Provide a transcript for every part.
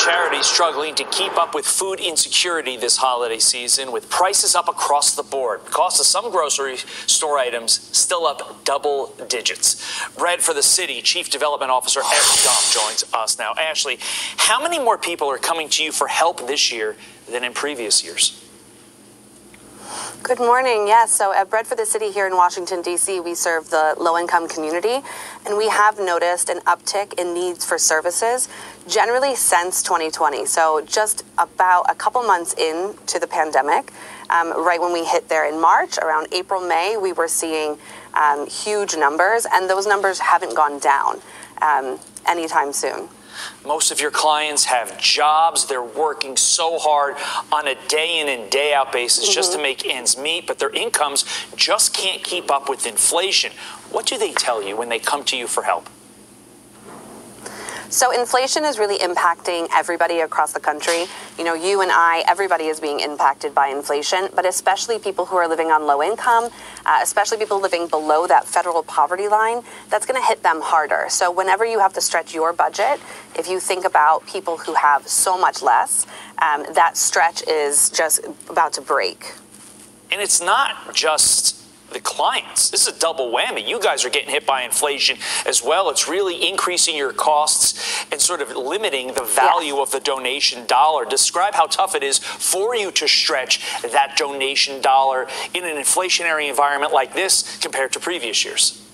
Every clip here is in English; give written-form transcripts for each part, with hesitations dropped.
charities struggling to keep up with food insecurity this holiday season, with prices up across the board. Cost of some grocery store items still up double digits. Bread for the City Chief Development Officer Ashley Dahm joins us now. Ashley, how many more people are coming to you for help this year than in previous years? Good morning. Yes, so at Bread for the City here in Washington, D.C., we serve the low-income community, and we have noticed an uptick in needs for services generally since 2020. So just about a couple months into the pandemic, right when we hit there in March, around April, May, we were seeing huge numbers, and those numbers haven't gone down anytime soon. Most of your clients have jobs. They're working so hard on a day in and day out basis just to make ends meet, but their incomes just can't keep up with inflation. What do they tell you when they come to you for help? So inflation is really impacting everybody across the country. You know, you and I, everybody is being impacted by inflation, but especially people who are living on low income, especially people living below that federal poverty line, that's going to hit them harder. So whenever you have to stretch your budget, if you think about people who have so much less, that stretch is just about to break. And it's not just the clients. This is a double whammy. You guys are getting hit by inflation as well. It's really increasing your costs and sort of limiting the value of the donation dollar. Describe how tough it is for you to stretch that donation dollar in an inflationary environment like this compared to previous years.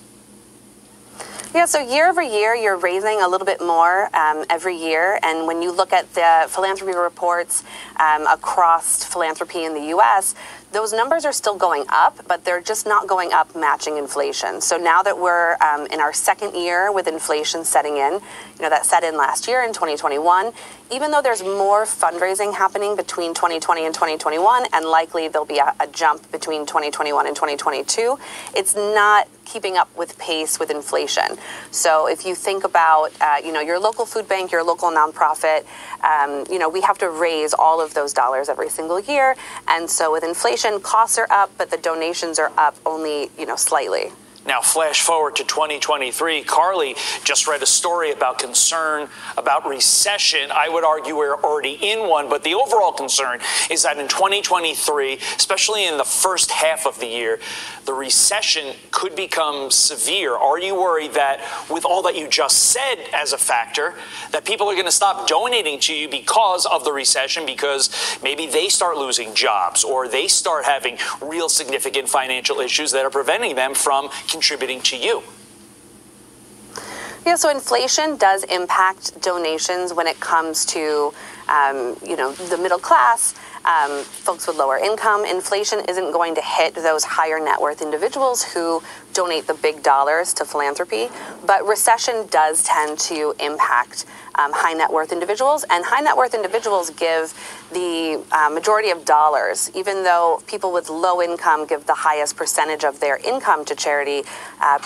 Yeah, so year over year, you're raising a little bit more every year. And when you look at the philanthropy reports across philanthropy in the U.S., those numbers are still going up, but they're just not going up matching inflation. So now that we're in our second year with inflation setting in, you know, that set in last year in 2021, even though there's more fundraising happening between 2020 and 2021, and likely there'll be a jump between 2021 and 2022, it's not keeping up with pace with inflation. So if you think about, you know, your local food bank, your local nonprofit, you know, we have to raise all of those dollars every single year. And so with inflation, costs are up, but the donations are up only, you know, slightly. Now, flash forward to 2023. Carly just read a story about concern about recession. I would argue we're already in one, but the overall concern is that in 2023, especially in the first half of the year, the recession could become severe. Are you worried that with all that you just said as a factor, that people are going to stop donating to you because of the recession, because maybe they start losing jobs or they start having real significant financial issues that are preventing them from contributing to you? Yeah, so inflation does impact donations when it comes to, you know, the middle class, folks with lower income. Inflation isn't going to hit those higher net worth individuals who donate the big dollars to philanthropy, but recession does tend to impact high net worth individuals, and high net worth individuals give the majority of dollars. Even though people with low income give the highest percentage of their income to charity,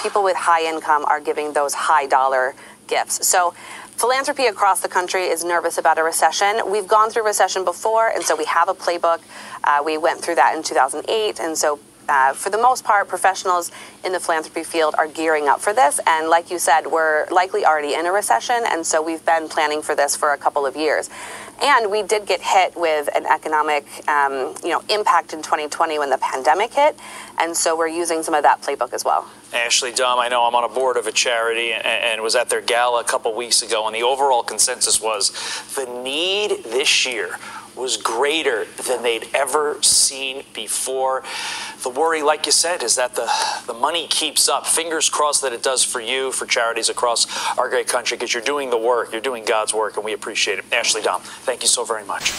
people with high income are giving those high dollar gifts. So philanthropy across the country is nervous about a recession. We've gone through recession before, and so we have a playbook. We went through that in 2008, and so for the most part, professionals in the philanthropy field are gearing up for this. And like you said, we're likely already in a recession, and so we've been planning for this for a couple of years. And we did get hit with an economic you know, impact in 2020 when the pandemic hit, and so we're using some of that playbook as well. Ashley Dahm, I know I'm on a board of a charity and was at their gala a couple weeks ago, and the overall consensus was the need this year was greater than they'd ever seen before. The worry, like you said, is that the money keeps up. Fingers crossed that it does for you, for charities across our great country, because you're doing the work, you're doing God's work, and we appreciate it. Ashley Dahm, thank you so very much.